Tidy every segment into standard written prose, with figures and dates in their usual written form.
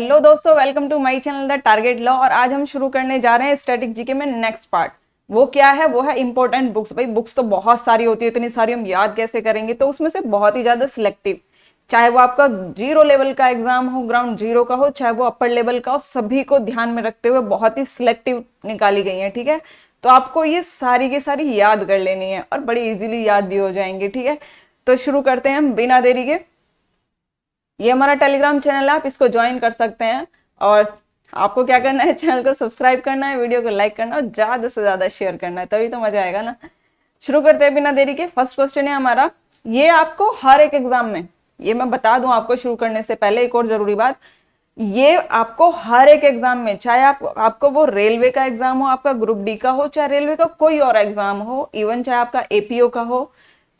Hello दोस्तों, welcome to my channel the target law. और आज हम शुरू करने जा रहे हैं स्टैटिक जीके में नेक्स्ट पार्ट। वो क्या है? वो है इंपॉर्टेंट बुक्स। भाई बुक्स तो बहुत सारी होती है, इतनी सारी हम याद कैसे करेंगे? तो उसमें से बहुत ही ज्यादा सिलेक्टिव, चाहे वो आपका जीरो लेवल का एग्जाम हो, ग्राउंड जीरो का हो, चाहे वो अपर लेवल का हो, सभी को ध्यान में रखते हुए बहुत ही सिलेक्टिव निकाली गई है। ठीक है, तो आपको ये सारी की सारी याद कर लेनी है और बड़ी इजीली याद भी हो जाएंगे। ठीक है, तो शुरू करते हैं हम बिना देरी के। ये हमारा टेलीग्राम चैनल है, आप इसको ज्वाइन कर सकते हैं। और आपको क्या करना है, चैनल को सब्सक्राइब करना है, वीडियो को लाइक करना है और ज्यादा से ज्यादा शेयर करना है, तभी तो मजा आएगा ना। शुरू करते हैं बिना देरी के। फर्स्ट क्वेश्चन है हमारा, ये आपको हर एक एग्जाम में, ये मैं बता दूं आपको शुरू करने से पहले एक और जरूरी बात, ये आपको हर एक एग्जाम में, चाहे आपको वो रेलवे का एग्जाम हो, आपका ग्रुप डी का हो, चाहे रेलवे का कोई और एग्जाम हो, इवन चाहे आपका एपीओ का हो,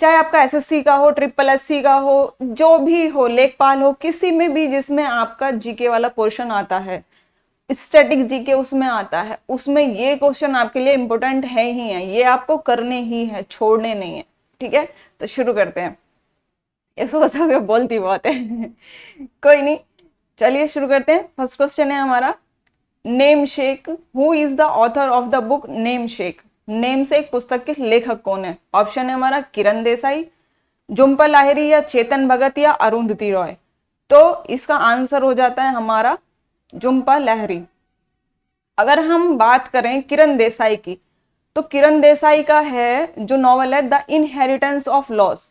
चाहे आपका एसएससी का हो, ट्रिपल एससी का हो, जो भी हो, लेखपाल हो, किसी में भी जिसमें आपका जीके वाला पोर्शन आता है, स्टैटिक जीके उसमें आता है, उसमें ये क्वेश्चन आपके लिए इंपॉर्टेंट है ही है, ये आपको करने ही है, छोड़ने नहीं है। ठीक है, तो शुरू करते हैं। ये सोचोगे बोलती बहुत है कोई नहीं, चलिए शुरू करते हैं। फर्स्ट क्वेश्चन है हमारा, name shake, who is the author of the book name shake? Name shake पुस्तक के लेखक कौन है? ऑप्शन है हमारा किरण देसाई, झुम्पा लाहिरी या चेतन भगत या अरुंधति रॉय। तो इसका आंसर हो जाता है हमारा झुम्पा लाहिरी। अगर हम बात करें किरण देसाई की, तो किरण देसाई का है जो नॉवल है द इनहेरिटेंस ऑफ लॉस,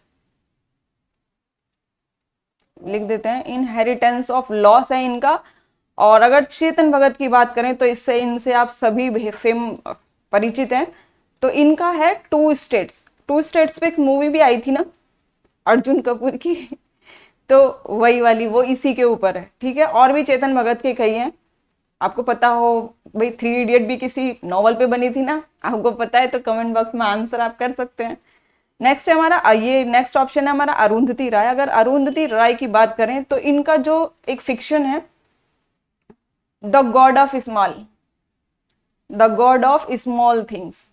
लिख देते हैं इनहेरिटेंस ऑफ लॉस है इनका। और अगर चेतन भगत की बात करें तो इससे इनसे आप सभी फेम परिचित हैं। तो इनका है टू स्टेट्स। टू स्टेट्स पे एक मूवी भी आई थी ना अर्जुन कपूर की तो वही वाली, वो इसी के ऊपर है। ठीक है, और भी चेतन भगत के कई हैं, आपको पता हो। भाई थ्री इडियट भी किसी नॉवल पे बनी थी ना, आपको पता है तो कमेंट बॉक्स में आंसर आप कर सकते हैं। नेक्स्ट है हमारा, ये नेक्स्ट ऑप्शन है हमारा अरुंधति राय। अगर अरुंधति राय की बात करें तो इनका जो एक फिक्शन है the God of small, the God of small things,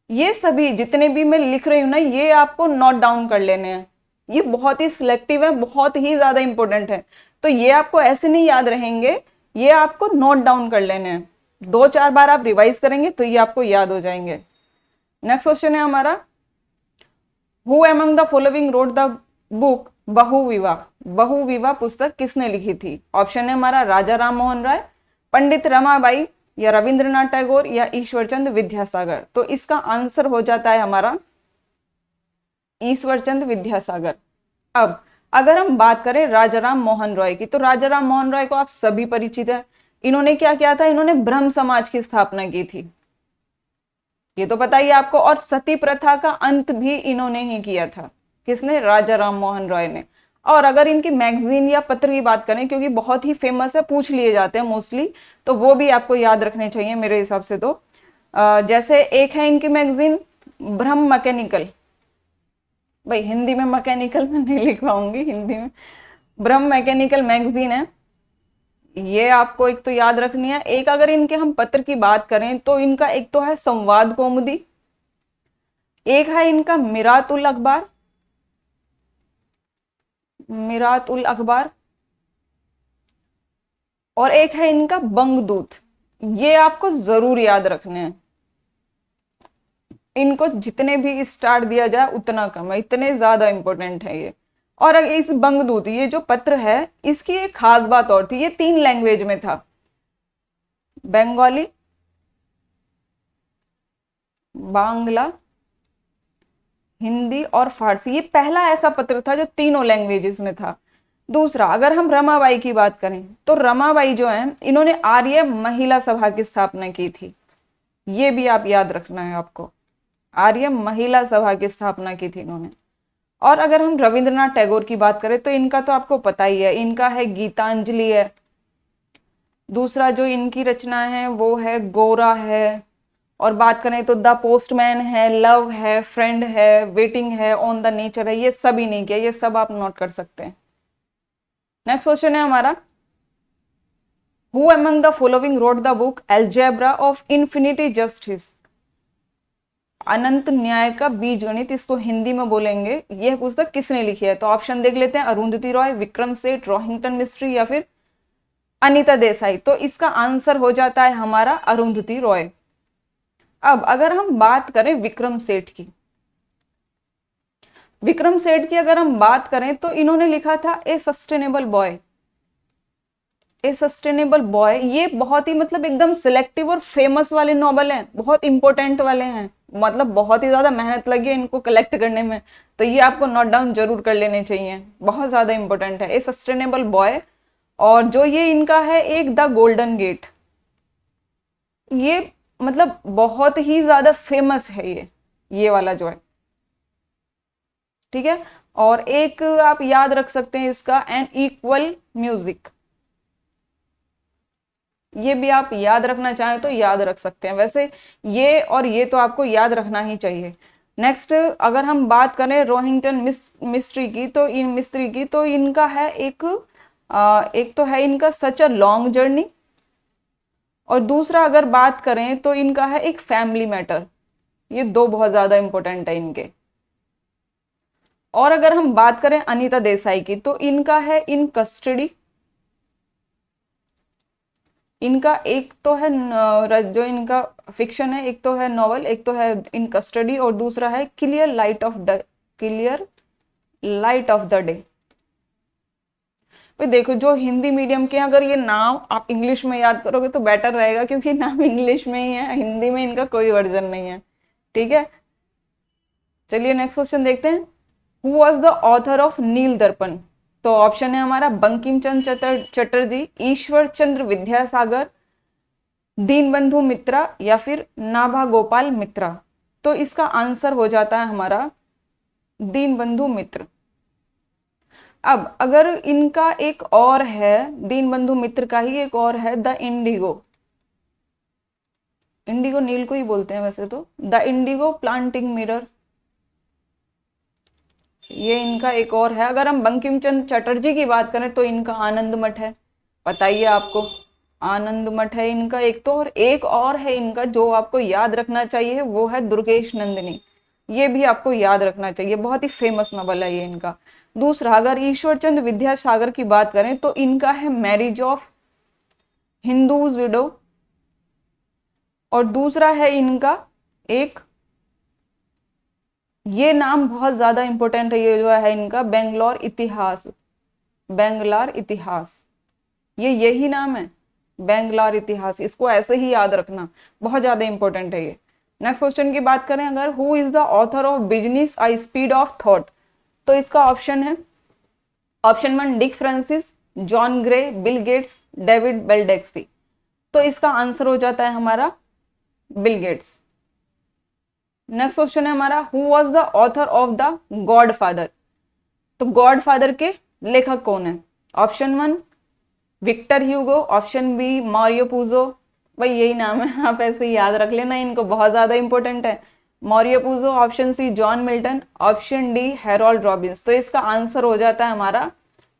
ये सभी जितने भी मैं लिख रही हूं ना, ये आपको नोट डाउन कर लेने हैं। ये बहुत ही सिलेक्टिव है, बहुत ही ज्यादा इंपॉर्टेंट है, तो ये आपको ऐसे नहीं याद रहेंगे, ये आपको नोट डाउन कर लेने हैं। 2-4 बार आप रिवाइज करेंगे तो ये आपको याद हो जाएंगे। नेक्स्ट क्वेश्चन है हमारा, who among the following wrote the book बहुविवाह? बहुविवाह पुस्तक किसने लिखी थी? ऑप्शन है हमारा राजा राम मोहन राय, पंडित रमाबाई या रविंद्रनाथ टैगोर या ईश्वरचंद विद्यासागर। तो इसका आंसर हो जाता है हमारा ईश्वरचंद विद्यासागर। अब अगर हम बात करें राजा राम मोहन रॉय की, तो राजा राम मोहन रॉय को आप सभी परिचित है। इन्होंने क्या किया था? इन्होंने ब्रह्म समाज की स्थापना की थी, ये तो पता ही आपको। और सती प्रथा का अंत भी इन्होंने ही किया था। किसने? राजा राम मोहन रॉय ने। और अगर इनकी मैगजीन या पत्र की बात करें, क्योंकि बहुत ही फेमस है, पूछ लिए जाते हैं मोस्टली, तो वो भी आपको याद रखने चाहिए मेरे हिसाब से। तो जैसे एक है इनकी मैगजीन ब्रह्म मैकेनिकल, भाई हिंदी में मैकेनिकल में नहीं लिख पाऊंगी, हिंदी में ब्रह्म मैकेनिकल मैगजीन है, ये आपको एक तो याद रखनी है। एक अगर इनके हम पत्र की बात करें तो इनका एक तो है संवाद कौमुदी, एक है इनका मिरात उल अखबार, मिरात उल अखबार, और एक है इनका बंगदूत। ये आपको जरूर याद रखने हैं, इनको जितने भी स्टार दिया जाए उतना कम है, इतने ज्यादा इंपॉर्टेंट है ये। और अगर इस बंगदूत, ये जो पत्र है, इसकी एक खास बात और थी, ये 3 लैंग्वेज में था, बंगाली, बांग्ला, हिंदी और फारसी। ये पहला ऐसा पत्र था जो तीनों लैंग्वेजेस में था। दूसरा, अगर हम रमाबाई की बात करें तो रमाबाई जो है, इन्होंने आर्य महिला सभा की स्थापना की थी, ये भी आप याद रखना है आपको, आर्य महिला सभा की स्थापना की थी इन्होंने। और अगर हम रविंद्रनाथ टैगोर की बात करें तो इनका तो आपको पता ही है, इनका है गीतांजलि है। दूसरा जो इनकी रचना है वो है गोरा है। और बात करें तो द पोस्टमैन है, लव है, फ्रेंड है, वेटिंग है, ऑन द नेचर है, ये सभी नहीं किया, ये सब आप नोट कर सकते हैं। नेक्स्ट क्वेश्चन है हमारा, who among the following wrote the book algebra of infinity justice? अनंत न्याय का बीज गणित, इसको हिंदी में बोलेंगे, यह पुस्तक किसने लिखी है? तो ऑप्शन देख लेते हैं, अरुंधति रॉय, विक्रम सेठ, रोहिंग्टन मिस्ट्री या फिर अनीता देसाई, तो इसका आंसर हो जाता है हमारा अरुंधति रॉय। अब अगर हम बात करें विक्रम सेठ की, विक्रम सेठ की अगर हम बात करें तो इन्होंने लिखा था ए सस्टेनेबल बॉय। ए सस्टेनेबल बॉय ये बहुत ही मतलब एकदम सिलेक्टिव और फेमस वाले नॉवल हैं, बहुत इंपॉर्टेंट वाले हैं, मतलब बहुत ही ज्यादा मेहनत लगी है इनको कलेक्ट करने में, तो ये आपको नोट डाउन जरूर कर लेने चाहिए, बहुत ज्यादा इंपॉर्टेंट है ए सस्टेनेबल बॉय। और जो ये इनका है एक द गोल्डन गेट, ये मतलब बहुत ही ज्यादा फेमस है ये वाला जो है, ठीक है। और एक आप याद रख सकते हैं इसका एन इक्वल म्यूजिक, ये भी आप याद रखना चाहें तो याद रख सकते हैं, वैसे ये और ये तो आपको याद रखना ही चाहिए। नेक्स्ट अगर हम बात करें रोहिंगटन मिस्ट्री की, तो इन मिस्त्री की तो इनका है एक तो है इनका सच अ लॉन्ग जर्नी, और दूसरा अगर बात करें तो इनका है एक फैमिली मैटर, ये दो बहुत ज्यादा इंपॉर्टेंट है इनके। और अगर हम बात करें अनीता देसाई की तो इनका है इन कस्टडी, इनका एक तो है जो इनका फिक्शन है, एक तो है नॉवल, एक तो है इन कस्टडी, और दूसरा है clear light of the day. भाई देखो जो हिंदी मीडियम के अगर ये नाम आप इंग्लिश में याद करोगे तो बेटर रहेगा, क्योंकि नाम इंग्लिश में ही है, हिंदी में इनका कोई वर्जन नहीं है, ठीक है। चलिए नेक्स्ट क्वेश्चन देखते हैं। Who was the author of Nil Darpan? तो ऑप्शन है हमारा बंकिम चंद्र चटर्जी, ईश्वर चंद्र विद्यासागर, दीनबंधु मित्रा या फिर नाभा गोपाल मित्रा। तो इसका आंसर हो जाता है हमारा दीनबंधु मित्र। अब अगर इनका एक और है, दीनबंधु मित्र का ही एक और है द इंडिगो, इंडिगो नील को ही बोलते हैं वैसे तो, द इंडिगो प्लांटिंग मिरर, ये इनका एक और है। अगर हम बंकिम चंद्र चटर्जी की बात करें तो इनका आनंद मठ है, बताइए आपको, आनंद मठ है इनका एक तो, और एक और है इनका जो आपको याद रखना चाहिए, वो है दुर्गेश नंदिनी, ये भी आपको याद रखना चाहिए, बहुत ही फेमस नॉवल है ये इनका। दूसरा अगर ईश्वर चंद्र विद्यासागर की बात करें तो इनका है मैरिज ऑफ हिंदूज विडो, और दूसरा है इनका एक, ये नाम बहुत ज्यादा इंपॉर्टेंट है, ये जो है इनका बेंगलोर इतिहास, ये यही नाम है बेंगलोर इतिहास, इसको ऐसे ही याद रखना, बहुत ज्यादा इंपॉर्टेंट है ये। नेक्स्ट क्वेश्चन की बात करें अगर, who is the author of business I speed of thought? तो इसका ऑप्शन है option 1 Dick Francis, John Gray, Bill Gates, David Baldacci. तो इसका आंसर हो जाता है हमारा बिल गेट्स। नेक्स्ट क्वेश्चन है हमारा, who was the author of the godfather? तो गॉडफादर के लेखक कौन है? Option 1 Victor Hugo, option B Mario Puzo, भाई यही नाम है, आप ऐसे ही याद रख लेना, इनको बहुत ज्यादा इंपॉर्टेंट है, Mario Puzo, option C John Milton, option D Harold Robbins. तो इसका आंसर हो जाता है हमारा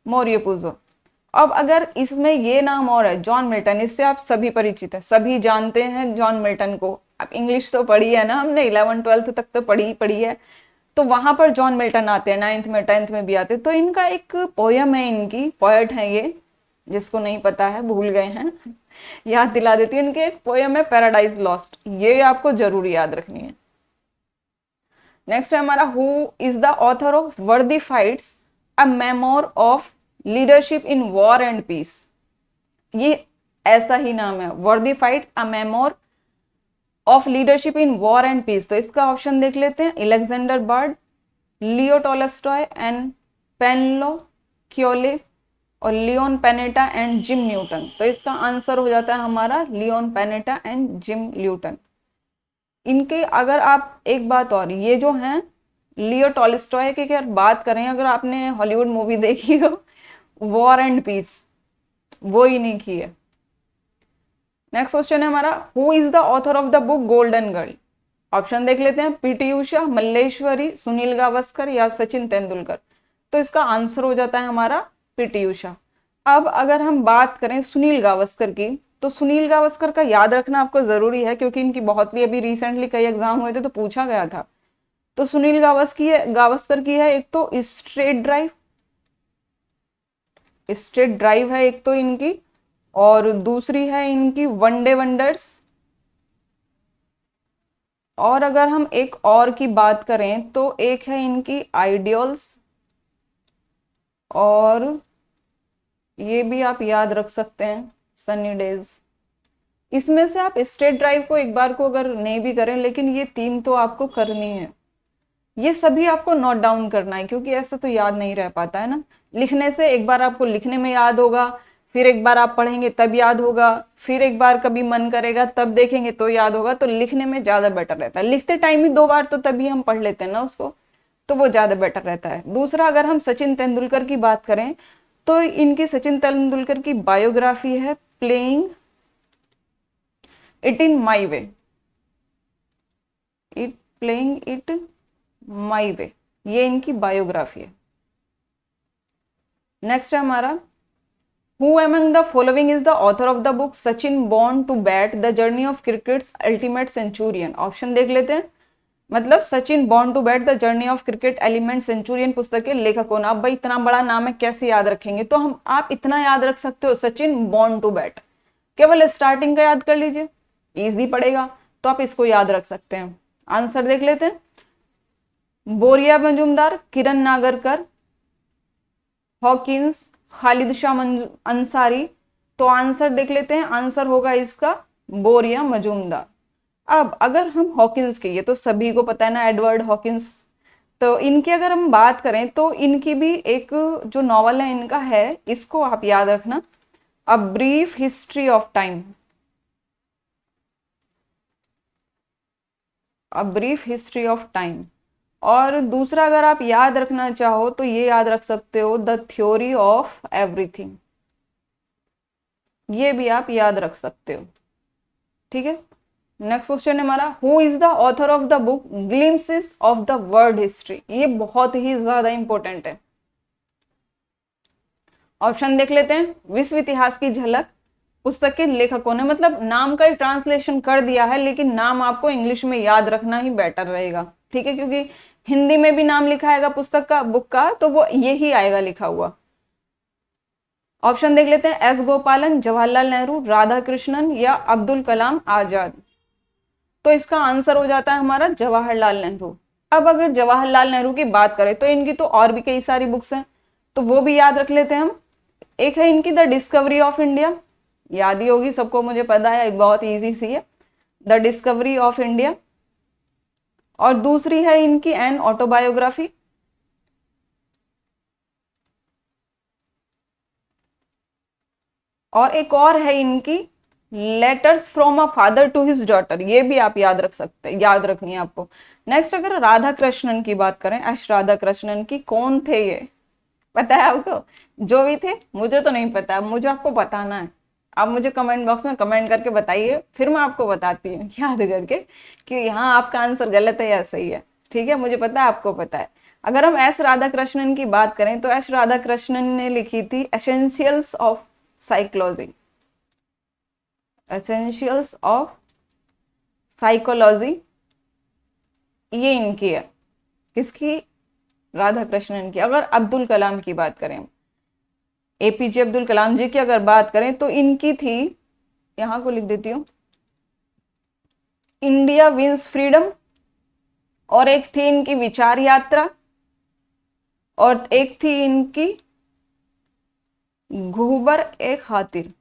मारियो पूजो। अब अगर इसमें ये नाम और है जॉन मिल्टन, इससे आप सभी परिचित है, सभी जानते हैं जॉन मिल्टन को, अब इंग्लिश तो पढ़ी है ना हमने, 11th-12th तक तो पढ़ी है, तो वहां पर जॉन मिल्टन आते हैं, 9th में 10th में भी आते हैं। तो इनका एक पोयम है, इनकी पोएट है ये, जिसको नहीं पता है भूल गए हैं याद दिला देती है, इनके एक पोयम है पैराडाइज लॉस्ट, ये आपको जरूर याद रखनी है। नेक्स्ट है हमारा, who is the author of worthy fights a memoir of leadership in war and peace? ये ऐसा ही नाम है, worthy fight a memoir of leadership in war and peace. तो इसका ऑप्शन देख लेते हैं, Alexander Bird, Leo Tolstoy and Paulo Coelho, और Leon Panetta and Jim Newton. तो इसका आंसर हो जाता है हमारा Leon Panetta and Jim Newton. इनके अगर आप एक बात और, ये जो हैं लियो टॉलस्टॉय की अगर बात करें, अगर आपने हॉलीवुड मूवी देखी हो वॉर एंड पीस, वो ही नहीं की है। नेक्स्ट क्वेश्चन है हमारा, who is the author of the book golden girl? Option देख लेते हैं, पीटी उषा, मल्लेश्वरी, सुनील गावस्कर या सचिन तेंदुलकर। तो इसका आंसर हो जाता है हमारा पीटी उषा। अब अगर हम बात करें सुनील गावस्कर की, तो सुनील गावस्कर का याद रखना आपको जरूरी है, क्योंकि इनकी बहुत ही अभी रिसेंटली कई एग्जाम हुए थे तो पूछा गया था। तो सुनील गावस्कर की है एक तो स्ट्रेट ड्राइव है एक तो इनकी, और दूसरी है इनकी वनडे वंडर्स। और अगर हम एक और की बात करें तो एक है इनकी आइडियल्स, और ये भी आप याद रख सकते हैं, सनी डेज। इसमें से आप स्टेट ड्राइव को एक बार को अगर नहीं भी करें, लेकिन ये तीन तो आपको करनी है। ये सभी आपको नोट डाउन करना है, क्योंकि ऐसे तो याद नहीं रह पाता है ना। लिखने से एक बार आपको लिखने में याद होगा, फिर एक बार आप पढ़ेंगे तब याद होगा, फिर एक बार कभी मन करेगा तब देखेंगे तो याद होगा। तो लिखने में ज्यादा बेटर रहता है। लिखते टाइम ही 2 बार तो तभी हम पढ़ लेते हैं ना उसको, तो वो ज्यादा बेटर रहता है। दूसरा, अगर हम सचिन तेंदुलकर की बात करें तो इनकी सचिन तेंदुलकर की बायोग्राफी है playing it in my way, it playing it my way, ये इनकी बायोग्राफी है। नेक्स्ट है हमारा, who among the following is the author of the book Sachin born to bat the journey of cricket's ultimate centurion. Option देख लेते हैं। मतलब Sachin born to bat the journey of cricket element centurion पुस्तक के लेखक कौन। अब भाई इतना बड़ा नाम है, कैसे याद रखेंगे। तो हम आप इतना याद रख सकते हो, सचिन बॉर्न टू बैट, केवल स्टार्टिंग का याद कर लीजिए, इजी पड़ेगा, तो आप इसको याद रख सकते हैं। आंसर देख लेते हैं। बोरिया मजूमदार, किरण नागरकर, हॉकिंस, खालिद शाह अंसारी। तो आंसर देख लेते हैं। आंसर होगा इसका बोरिया मजूमदार। अब अगर हम हॉकिंस की, ये तो सभी को पता है ना, एडवर्ड हॉकिंस। तो इनकी अगर हम बात करें तो इनकी भी एक जो नॉवल है इनका है, इसको आप याद रखना, a brief history of time, a brief history of time. और दूसरा अगर आप याद रखना चाहो तो ये याद रख सकते हो, द थ्योरी ऑफ एवरीथिंग, ये भी आप याद रख सकते हो। ठीक है। नेक्स्ट क्वेश्चन है हमारा, who is the author of the book glimpses of the world history. ये बहुत ही ज्यादा इंपॉर्टेंट है। ऑप्शन देख लेते हैं। विश्व इतिहास की झलक पुस्तक के लेखकों ने, मतलब नाम का ही ट्रांसलेशन कर दिया है, लेकिन नाम आपको इंग्लिश में याद रखना ही बेटर रहेगा। ठीक है, क्योंकि हिंदी में भी नाम लिखा आएगा पुस्तक का, बुक का, तो वो यही आएगा लिखा हुआ। ऑप्शन देख लेते हैं। एस गोपालन, जवाहरलाल नेहरू, राधा कृष्णन या अब्दुल कलाम आजाद। तो इसका आंसर हो जाता है हमारा जवाहरलाल नेहरू। अब अगर जवाहरलाल नेहरू की बात करें तो इनकी तो और भी कई सारी बुक्स हैं, तो वो भी याद रख लेते हैं हम। एक है इनकी द डिस्कवरी ऑफ इंडिया, याद ही होगी सबको, मुझे पता है, बहुत इजी सी है, द डिस्कवरी ऑफ इंडिया। और दूसरी है इनकी एन ऑटोबायोग्राफी। और एक और है इनकी letters from a father to his daughter, ये भी आप याद रख सकते हैं, याद रखनी है आपको। नेक्स्ट अगर राधा कृष्णन की बात करें, एस राधा कृष्णन की, कौन थे ये, पता है आपको? जो भी थे, मुझे तो नहीं पता, मुझे आपको बताना है। आप मुझे कमेंट बॉक्स में कमेंट करके बताइए, फिर मैं आपको बताती हूँ याद करके कि यहाँ आपका आंसर गलत है या सही है। ठीक है, मुझे पता है, आपको पता है। अगर हम एस राधा कृष्णन की बात करें तो एस राधा कृष्णन ने लिखी थी essentials of psychology, essentials of psychology, ये इनकी है। किसकी? राधा कृष्णन की। अगर अब्दुल कलाम की बात करें, एपीजे अब्दुल कलाम जी की अगर बात करें तो इनकी थी, यहां को लिख देती हूँ, इंडिया विंस फ्रीडम। और एक थी इनकी विचार यात्रा, और एक थी इनकी घूबर एक खातिर।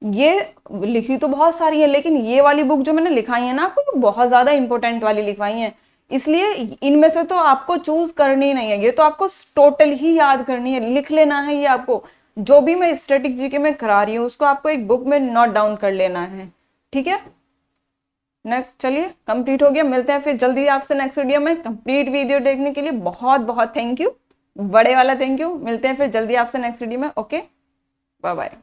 ये लिखी तो बहुत सारी है, लेकिन ये वाली बुक जो मैंने लिखाई है ना आपको, बहुत ज्यादा इंपॉर्टेंट वाली लिखवाई है, इसलिए इनमें से तो आपको चूज करनी नहीं है, ये तो आपको टोटल ही याद करनी है, लिख लेना है। ये आपको जो भी मैं स्टैटिक जीके में करा रही हूँ उसको आपको एक बुक में नोट डाउन कर लेना है। ठीक है, नेक्स्ट, चलिए कंप्लीट हो गया। मिलते हैं फिर जल्दी आपसे नेक्स्ट वीडियो में। कंप्लीट वीडियो देखने के लिए बहुत बहुत थैंक यू, बड़े वाला थैंक यू। मिलते हैं फिर जल्दी आपसे नेक्स्ट वीडियो में। Okay, bye bye.